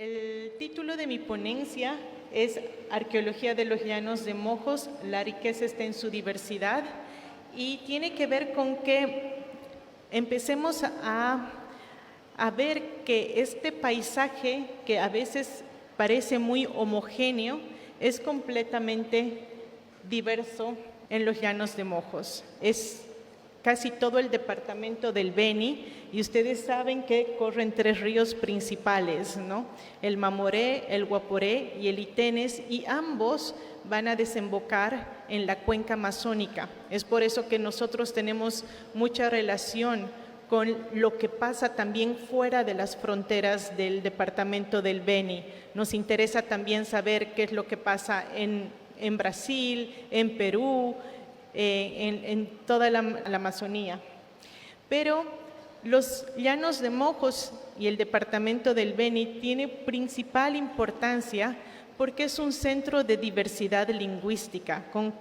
El título de mi ponencia es Arqueología de los Llanos de Mojos, la riqueza está en su diversidad, y tiene que ver con que empecemos a ver que este paisaje, que a veces parece muy homogéneo, es completamente diverso en los Llanos de Mojos. Es casi todo el departamento del Beni, y ustedes saben que corren tres ríos principales, ¿no? El Mamoré, el Guaporé y el Itenes, y ambos van a desembocar en la cuenca amazónica. Es por eso que nosotros tenemos mucha relación con lo que pasa también fuera de las fronteras del departamento del Beni. Nos interesa también saber qué es lo que pasa en Brasil, en Perú, en toda la Amazonía. Pero los Llanos de Mojos y el departamento del Beni tiene principal importancia porque es un centro de diversidad lingüística, con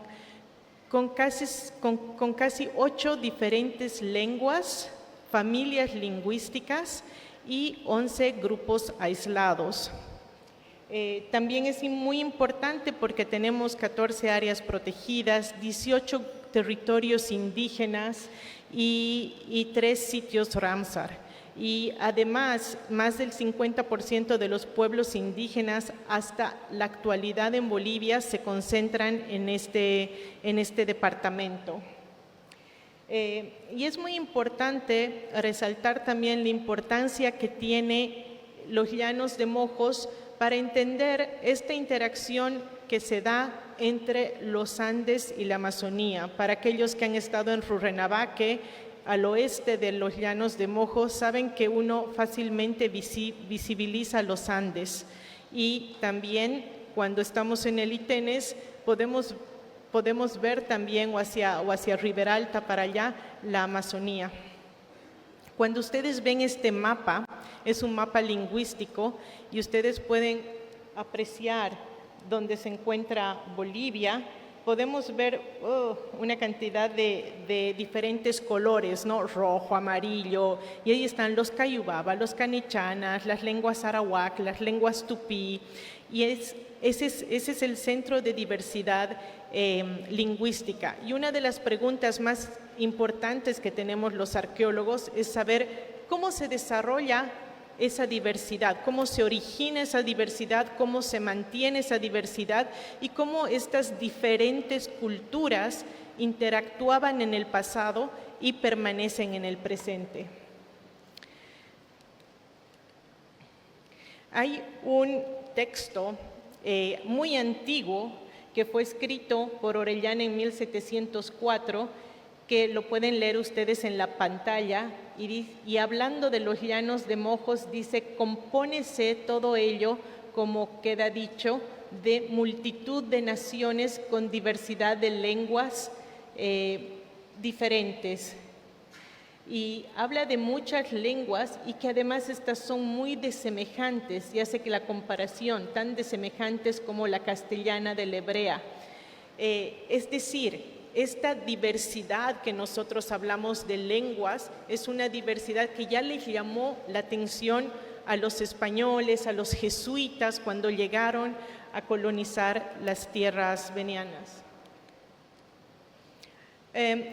casi 8 diferentes lenguas, familias lingüísticas y 11 grupos aislados. También es muy importante porque tenemos 14 áreas protegidas, 18 territorios indígenas y 3 sitios Ramsar. Y además, más del 50% de los pueblos indígenas hasta la actualidad en Bolivia se concentran en este departamento. Y es muy importante resaltar también la importancia que tiene los Llanos de Mojos para entender esta interacción que se da entre los Andes y la Amazonía. Para aquellos que han estado en Rurrenabaque, al oeste de los Llanos de Mojos, saben que uno fácilmente visibiliza los Andes. Y también cuando estamos en el Itenes podemos ver también o hacia Riberalta para allá la Amazonía. Cuando ustedes ven este mapa, es un mapa lingüístico y ustedes pueden apreciar dónde se encuentra Bolivia. Podemos ver una cantidad de diferentes colores, ¿no? Rojo, amarillo, y ahí están los cayubaba, los canichanas, las lenguas arawak, las lenguas tupí, y ese es el centro de diversidad lingüística. Y una de las preguntas más importantes que tenemos los arqueólogos es saber cómo se desarrolla esa diversidad, cómo se origina esa diversidad, cómo se mantiene esa diversidad y cómo estas diferentes culturas interactuaban en el pasado y permanecen en el presente. Hay un texto muy antiguo que fue escrito por Orellana en 1704, que lo pueden leer ustedes en la pantalla, y hablando de los Llanos de Mojos dice: compónese todo ello, como queda dicho, de multitud de naciones con diversidad de lenguas diferentes. Y habla de muchas lenguas y que además estas son muy desemejantes, y hace que la comparación, tan desemejantes como la castellana de la hebrea. Es decir, esta diversidad que nosotros hablamos de lenguas es una diversidad que ya les llamó la atención a los españoles, a los jesuitas, cuando llegaron a colonizar las tierras benianas.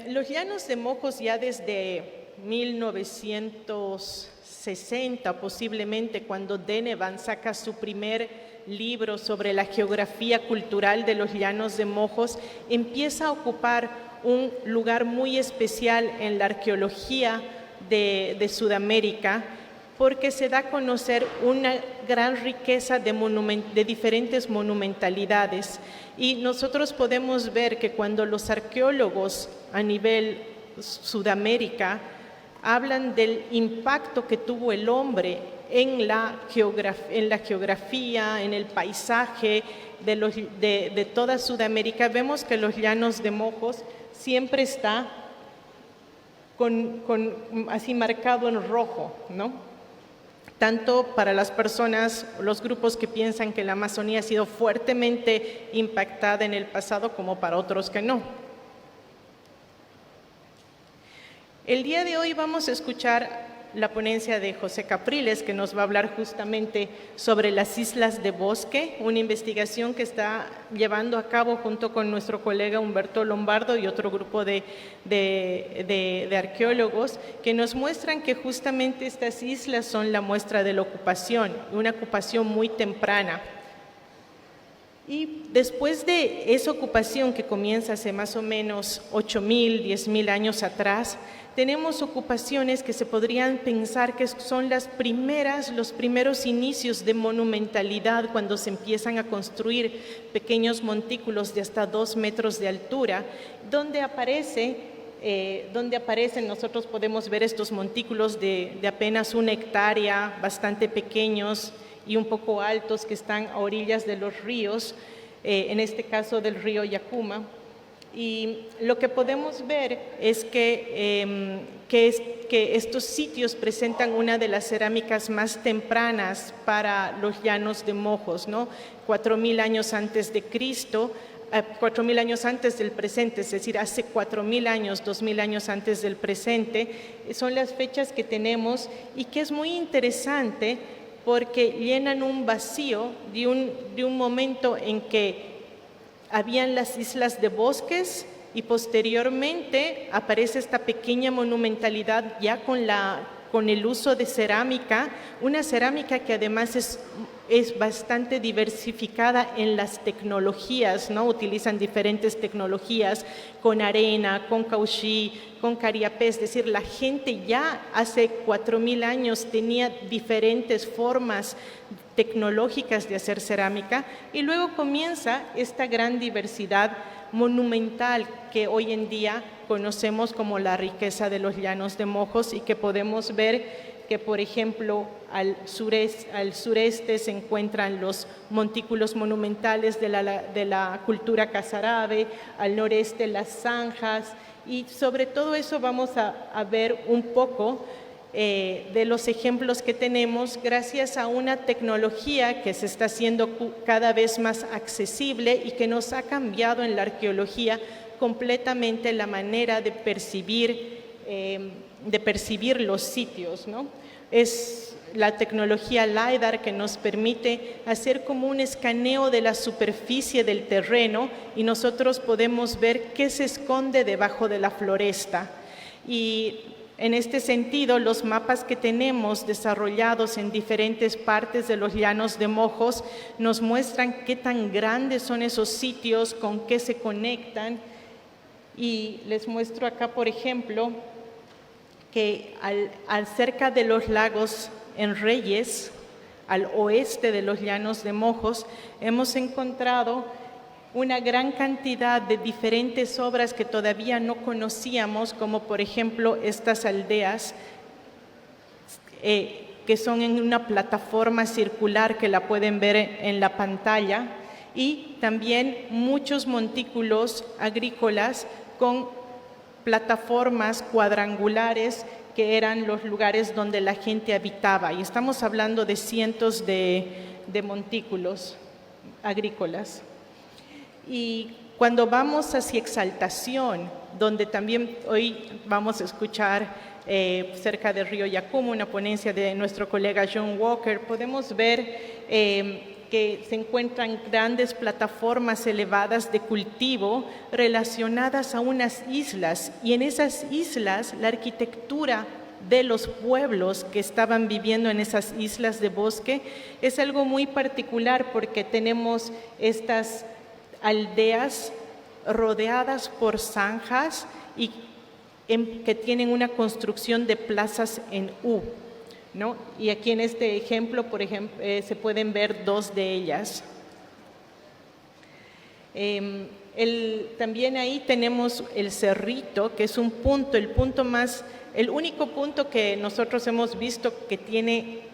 Los Llanos de Mojos ya desde 1960, posiblemente, cuando Denevan saca su primer libro sobre la geografía cultural de los Llanos de Mojos, empieza a ocupar un lugar muy especial en la arqueología de Sudamérica, porque se da a conocer una gran riqueza de diferentes monumentalidades. Y nosotros podemos ver que cuando los arqueólogos a nivel Sudamérica hablan del impacto que tuvo el hombre en la geografía, en el paisaje de toda Sudamérica, vemos que los Llanos de Mojos siempre está así marcado en rojo, ¿no? Tanto para las personas, los grupos que piensan que la Amazonía ha sido fuertemente impactada en el pasado, como para otros que no. El día de hoy vamos a escuchar la ponencia de José Capriles, que nos va a hablar justamente sobre las islas de bosque, una investigación que está llevando a cabo junto con nuestro colega Humberto Lombardo y otro grupo de arqueólogos, que nos muestran que justamente estas islas son la muestra de la ocupación, una ocupación muy temprana. Y después de esa ocupación que comienza hace más o menos 8.000, 10.000 años atrás, tenemos ocupaciones que se podrían pensar que son los primeros inicios de monumentalidad, cuando se empiezan a construir pequeños montículos de hasta 2 metros de altura, donde aparecen, nosotros podemos ver estos montículos de apenas 1 hectárea, bastante pequeños y un poco altos, que están a orillas de los ríos, en este caso del río Yacuma. Y lo que podemos ver es que estos sitios presentan una de las cerámicas más tempranas para los llanos de Mojos, ¿no? 4.000 años antes de Cristo, 4.000 años antes del presente, es decir, hace 4.000 años, 2.000 años antes del presente, son las fechas que tenemos, y que es muy interesante porque llenan un vacío de un momento en que habían las islas de bosques, y posteriormente aparece esta pequeña monumentalidad ya con el uso de cerámica, una cerámica que además es bastante diversificada en las tecnologías, ¿no? Utilizan diferentes tecnologías, con arena, con cauchí, con cariapé, es decir, la gente ya hace 4.000 años tenía diferentes formas tecnológicas de hacer cerámica, y luego comienza esta gran diversidad monumental que hoy en día conocemos como la riqueza de los llanos de Mojos, y que podemos ver que, por ejemplo, al sureste se encuentran los montículos monumentales de la cultura casarábe, al noreste las zanjas, y sobre todo eso vamos a ver un poco de los ejemplos que tenemos gracias a una tecnología que se está haciendo cada vez más accesible y que nos ha cambiado en la arqueología completamente la manera de percibir los sitios, ¿no? Es la tecnología LiDAR que nos permite hacer como un escaneo de la superficie del terreno, y nosotros podemos ver qué se esconde debajo de la floresta. Y en este sentido, los mapas que tenemos desarrollados en diferentes partes de los llanos de Mojos nos muestran qué tan grandes son esos sitios, con qué se conectan. Y les muestro acá, por ejemplo, que cerca de los lagos en Reyes, al oeste de los llanos de Mojos, hemos encontrado una gran cantidad de diferentes obras que todavía no conocíamos, como por ejemplo estas aldeas que son en una plataforma circular, que la pueden ver en la pantalla, y también muchos montículos agrícolas con plataformas cuadrangulares que eran los lugares donde la gente habitaba, y estamos hablando de cientos de montículos agrícolas. Y cuando vamos hacia Exaltación, donde también hoy vamos a escuchar cerca del río Yacuma una ponencia de nuestro colega John Walker, podemos ver que se encuentran grandes plataformas elevadas de cultivo relacionadas a unas islas, y en esas islas la arquitectura de los pueblos que estaban viviendo en esas islas de bosque es algo muy particular, porque tenemos estas aldeas rodeadas por zanjas y que tienen una construcción de plazas en U, ¿no? Y aquí en este ejemplo, por ejemplo, se pueden ver 2 de ellas. También ahí tenemos el Cerrito, que es un punto, el único punto que nosotros hemos visto que tiene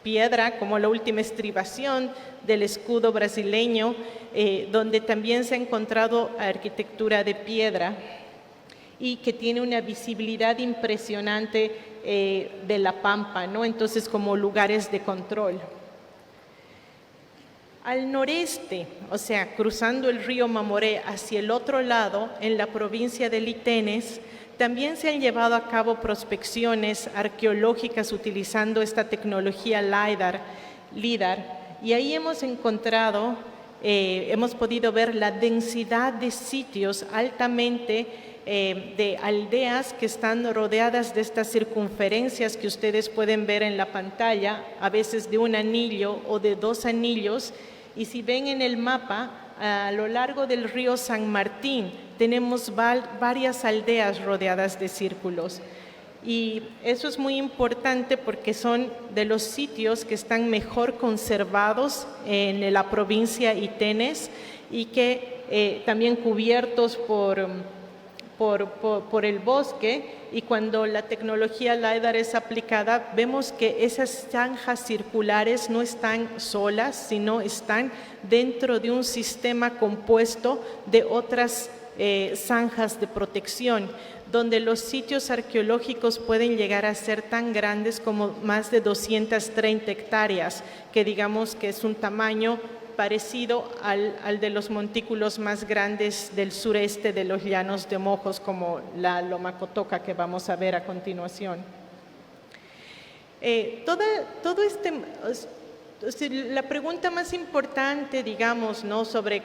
piedra, como la última estribación del escudo brasileño, donde también se ha encontrado arquitectura de piedra, y que tiene una visibilidad impresionante de la pampa, ¿no? Entonces, como lugares de control. Al noreste, o sea, cruzando el río Mamoré hacia el otro lado, en la provincia de Litenes, También se han llevado a cabo prospecciones arqueológicas utilizando esta tecnología LIDAR, y ahí hemos encontrado, hemos podido ver la densidad de sitios altamente de aldeas que están rodeadas de estas circunferencias que ustedes pueden ver en la pantalla, a veces de un anillo o de 2 anillos, y si ven en el mapa, a lo largo del río San Martín tenemos varias aldeas rodeadas de círculos. Y eso es muy importante porque son de los sitios que están mejor conservados en la provincia Itenes y que también cubiertos por el bosque, y cuando la tecnología LiDAR es aplicada, vemos que esas zanjas circulares no están solas, sino están dentro de un sistema compuesto de otras zanjas de protección, donde los sitios arqueológicos pueden llegar a ser tan grandes como más de 230 hectáreas, que digamos que es un tamaño parecido al de los montículos más grandes del sureste de los llanos de Mojos, como la Loma Cotoca, que vamos a ver a continuación. La pregunta más importante, digamos, ¿no?, sobre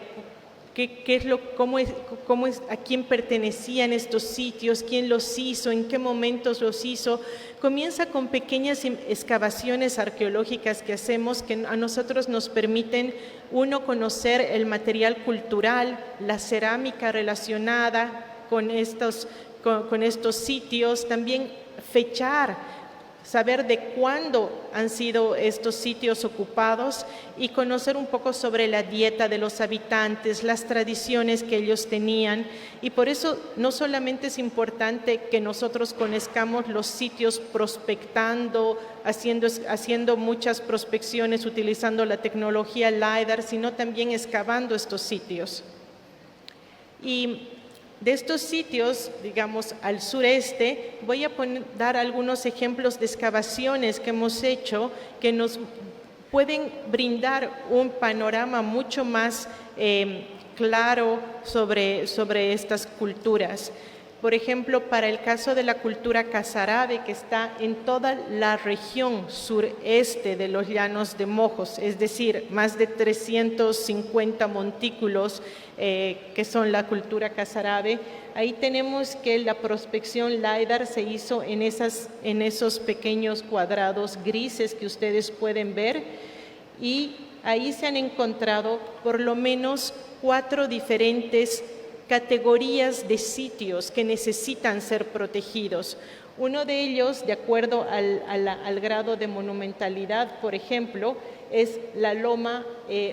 a quién pertenecían estos sitios, quién los hizo, en qué momentos los hizo, comienza con pequeñas excavaciones arqueológicas que hacemos, que a nosotros nos permiten, uno, conocer el material cultural, la cerámica relacionada con estos sitios, también fechar, saber de cuándo han sido estos sitios ocupados y conocer un poco sobre la dieta de los habitantes, las tradiciones que ellos tenían. Y por eso no solamente es importante que nosotros conozcamos los sitios prospectando, haciendo muchas prospecciones utilizando la tecnología LiDAR, sino también excavando estos sitios. Y de estos sitios, digamos, al sureste, voy a dar algunos ejemplos de excavaciones que hemos hecho que nos pueden brindar un panorama mucho más claro sobre estas culturas. Por ejemplo, para el caso de la cultura casarábe, que está en toda la región sureste de los llanos de Mojos, es decir, más de 350 montículos que son la cultura casarábe. Ahí tenemos que la prospección LiDAR se hizo en esos pequeños cuadrados grises que ustedes pueden ver, y ahí se han encontrado por lo menos 4 diferentes categorías de sitios que necesitan ser protegidos. Uno de ellos, de acuerdo al grado de monumentalidad, por ejemplo, es la loma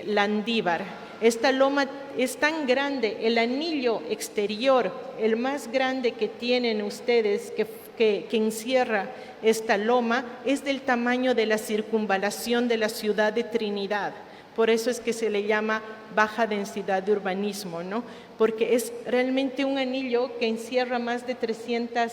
Landívar. Esta loma es tan grande, el anillo exterior, el más grande que tienen ustedes, que encierra esta loma, es del tamaño de la circunvalación de la ciudad de Trinidad. Por eso es que se le llama baja densidad de urbanismo, ¿no? Porque es realmente un anillo que encierra más de 300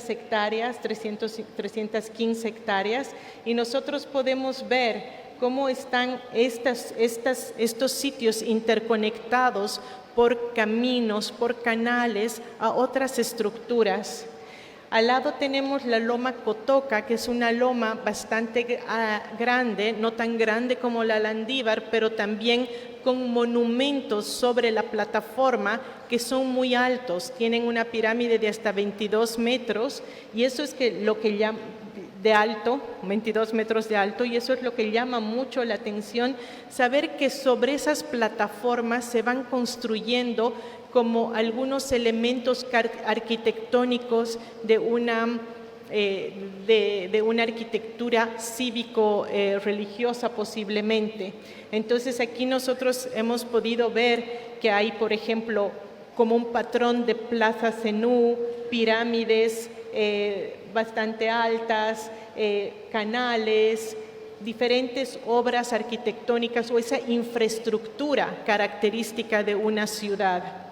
hectáreas, 315 hectáreas, y nosotros podemos ver cómo están estos sitios interconectados por caminos, por canales a otras estructuras. Al lado tenemos la Loma Cotoca, que es una loma bastante grande, no tan grande como la Landívar, pero también con monumentos sobre la plataforma que son muy altos. Tienen una pirámide de hasta 22 metros, y eso es lo que llama de alto, 22 metros de alto, y eso es lo que llama mucho la atención, saber que sobre esas plataformas se van construyendo como algunos elementos arquitectónicos de una arquitectura cívico-religiosa posiblemente. Entonces aquí nosotros hemos podido ver que hay, por ejemplo, como un patrón de Plaza Zenú, pirámides bastante altas, canales, diferentes obras arquitectónicas o esa infraestructura característica de una ciudad.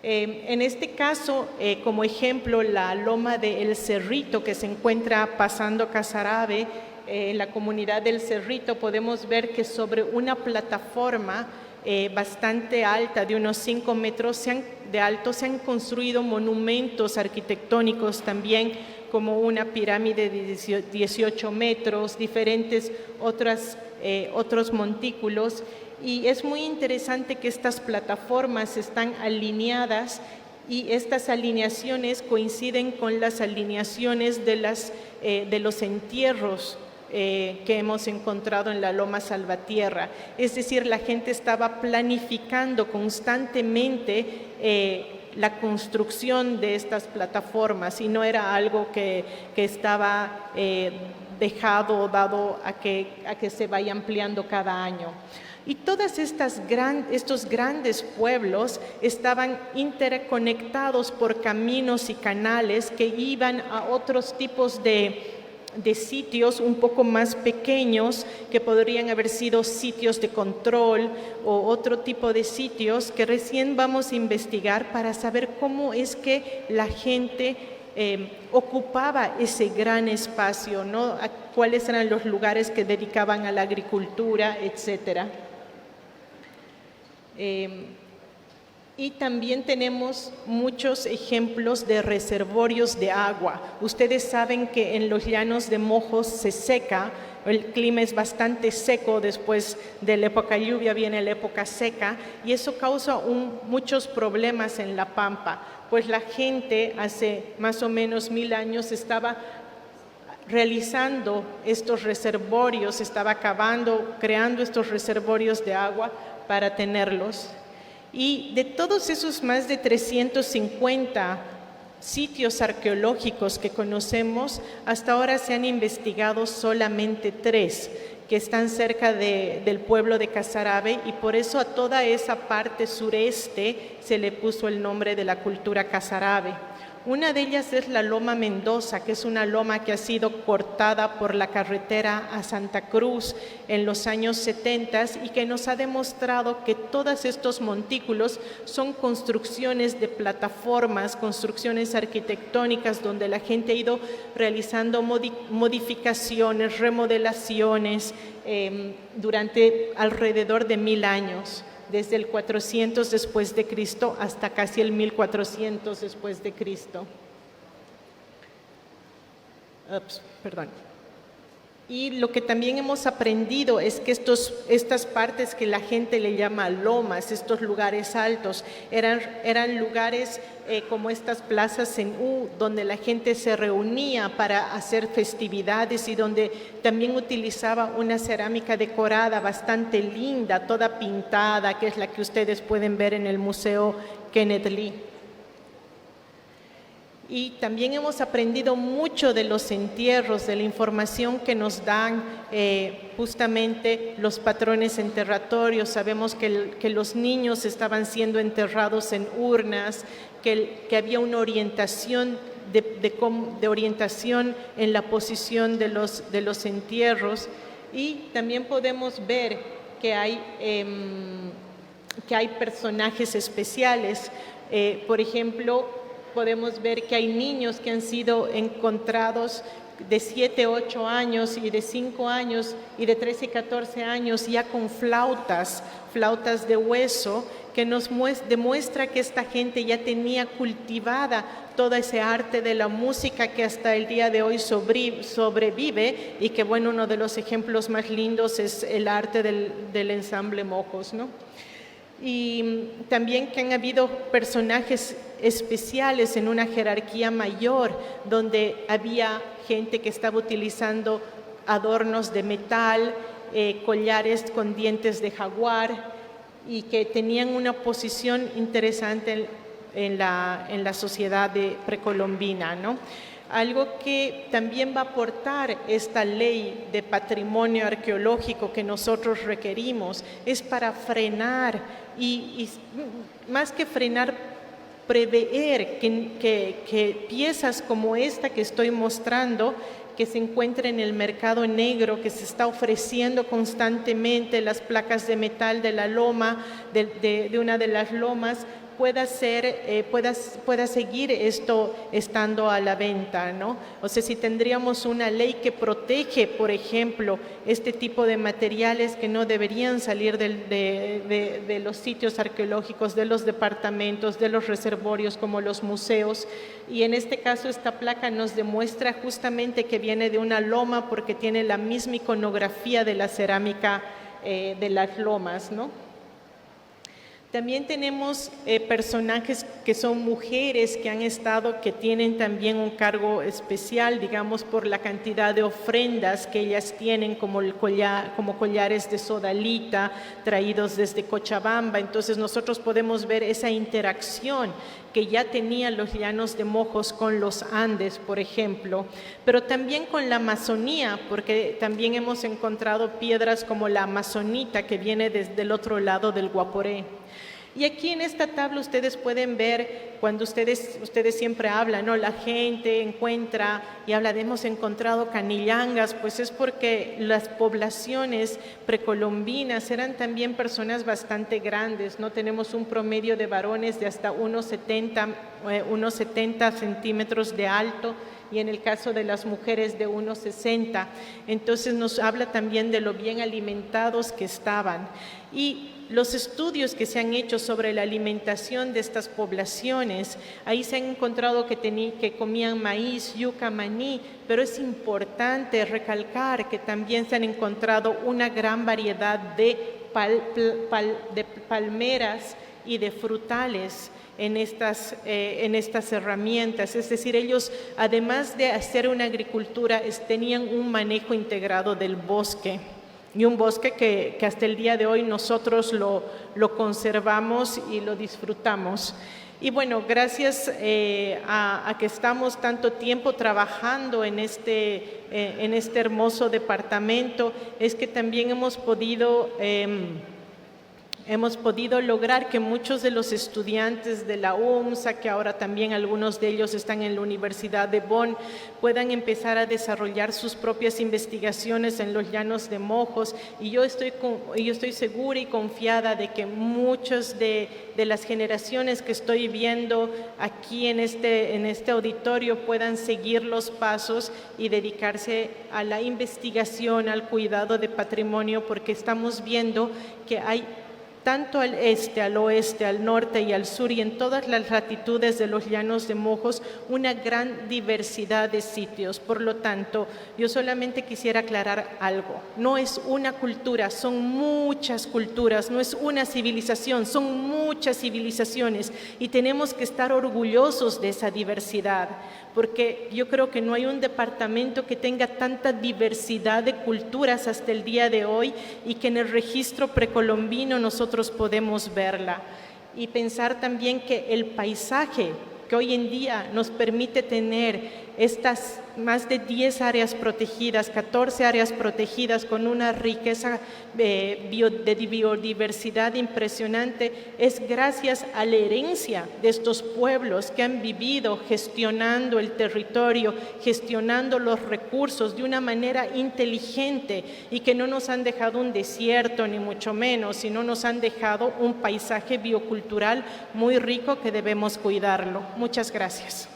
En este caso, como ejemplo, la loma de El Cerrito, que se encuentra pasando Casarábe, en la comunidad del Cerrito, podemos ver que sobre una plataforma bastante alta, de unos 5 metros de alto. Se han construido monumentos arquitectónicos también, como una pirámide de 18 metros, diferentes otros montículos. Y es muy interesante que estas plataformas están alineadas, y estas alineaciones coinciden con las alineaciones de los entierros que hemos encontrado en la Loma Salvatierra. Es decir, la gente estaba planificando constantemente la construcción de estas plataformas, y no era algo que estaba dejado o dado a que se vaya ampliando cada año. Y todos estos grandes pueblos estaban interconectados por caminos y canales que iban a otros tipos de sitios un poco más pequeños, que podrían haber sido sitios de control o otro tipo de sitios que recién vamos a investigar para saber cómo es que la gente ocupaba ese gran espacio, ¿no? Cuáles eran los lugares que dedicaban a la agricultura, etcétera. Y también tenemos muchos ejemplos de reservorios de agua. Ustedes saben que en los llanos de Mojos se seca, el clima es bastante seco, después de la época lluvia viene la época seca, y eso causa muchos problemas en la Pampa, pues la gente hace más o menos 1000 años estaba realizando estos reservorios, estaba cavando, creando estos reservorios de agua para tenerlos. Y de todos esos más de 350 sitios arqueológicos que conocemos, hasta ahora se han investigado solamente 3, que están cerca del pueblo de Casarabe, y por eso a toda esa parte sureste se le puso el nombre de la cultura Casarabe. Una de ellas es la Loma Mendoza, que es una loma que ha sido cortada por la carretera a Santa Cruz en los años 70 y que nos ha demostrado que todos estos montículos son construcciones de plataformas, construcciones arquitectónicas donde la gente ha ido realizando modificaciones, remodelaciones durante alrededor de 1000 años. Desde el 400 después de Cristo hasta casi el 1400 después de Cristo. Y lo que también hemos aprendido es que estas partes que la gente le llama lomas, estos lugares altos, eran lugares como estas plazas en donde la gente se reunía para hacer festividades, y donde también utilizaba una cerámica decorada bastante linda, toda pintada, que es la que ustedes pueden ver en el Museo Kenneth Lee. Y también hemos aprendido mucho de los entierros, de la información que nos dan justamente los patrones enterratorios. Sabemos que los niños estaban siendo enterrados en urnas, que había una orientación de orientación en la posición de los entierros, y también podemos ver que hay personajes especiales. Por ejemplo, podemos ver que hay niños que han sido encontrados de 7, 8 años y de 5 años y de 13 y 14 años, ya con flautas de hueso, que nos demuestra que esta gente ya tenía cultivada toda ese arte de la música que hasta el día de hoy sobrevive, y que, bueno, uno de los ejemplos más lindos es el arte del ensamble Mojos, ¿no? Y también que han habido personajes especiales en una jerarquía mayor, donde había gente que estaba utilizando adornos de metal, collares con dientes de jaguar, y que tenían una posición interesante en la sociedad precolombina, ¿no? Algo que también va a aportar esta ley de patrimonio arqueológico que nosotros requerimos es para frenar y más que frenar, prever que piezas como esta que estoy mostrando, que se encuentra en el mercado negro, que se está ofreciendo constantemente, las placas de metal de la loma, de una de las lomas, pueda seguir esto estando a la venta, ¿no? O sea, si tendríamos una ley que protege, por ejemplo, este tipo de materiales que no deberían salir de los sitios arqueológicos, de los departamentos, de los reservorios como los museos, y en este caso esta placa nos demuestra justamente que viene de una loma porque tiene la misma iconografía de la cerámica de las lomas, ¿no? También tenemos personajes que son mujeres que han estado, que tienen también un cargo especial, digamos, por la cantidad de ofrendas que ellas tienen, como collares de sodalita traídos desde Cochabamba. Entonces nosotros podemos ver esa interacción que ya tenían los llanos de Mojos con los Andes, por ejemplo, pero también con la Amazonía, porque también hemos encontrado piedras como la amazonita que viene desde el otro lado del Guaporé. Y aquí en esta tabla ustedes pueden ver, cuando ustedes siempre hablan, ¿no? La gente encuentra y habla de hemos encontrado canillangas, pues es porque las poblaciones precolombinas eran también personas bastante grandes, ¿no? Tenemos un promedio de varones de hasta 1,70 centímetros de alto, y en el caso de las mujeres de 1,60. Entonces nos habla también de lo bien alimentados que estaban. Y los estudios que se han hecho sobre la alimentación de estas poblaciones, ahí se han encontrado que comían maíz, yuca, maní, pero es importante recalcar que también se han encontrado una gran variedad de palmeras y de frutales en estas herramientas. Es decir, ellos, además de hacer una agricultura, tenían un manejo integrado del bosque, y un bosque que hasta el día de hoy nosotros lo conservamos y lo disfrutamos. Y bueno, gracias a que estamos tanto tiempo trabajando en este hermoso departamento, es que también hemos podido lograr que muchos de los estudiantes de la UMSA, que ahora también algunos de ellos están en la Universidad de Bonn, puedan empezar a desarrollar sus propias investigaciones en los llanos de Mojos. Y yo estoy segura y confiada de que muchas de las generaciones que estoy viendo aquí en este auditorio puedan seguir los pasos y dedicarse a la investigación, al cuidado de patrimonio, porque estamos viendo que hay tanto al este, al oeste, al norte y al sur, y en todas las latitudes de los llanos de Mojos, una gran diversidad de sitios. Por lo tanto, yo solamente quisiera aclarar algo. No es una cultura, son muchas culturas, no es una civilización, son muchas civilizaciones, y tenemos que estar orgullosos de esa diversidad, porque yo creo que no hay un departamento que tenga tanta diversidad de culturas hasta el día de hoy, y que en el registro precolombino nosotros podemos verla. Y pensar también que el paisaje que hoy en día nos permite tener estas más de 10 áreas protegidas, 14 áreas protegidas con una riqueza de biodiversidad impresionante, es gracias a la herencia de estos pueblos que han vivido gestionando el territorio, gestionando los recursos de una manera inteligente, y que no nos han dejado un desierto ni mucho menos, sino nos han dejado un paisaje biocultural muy rico que debemos cuidarlo. Muchas gracias.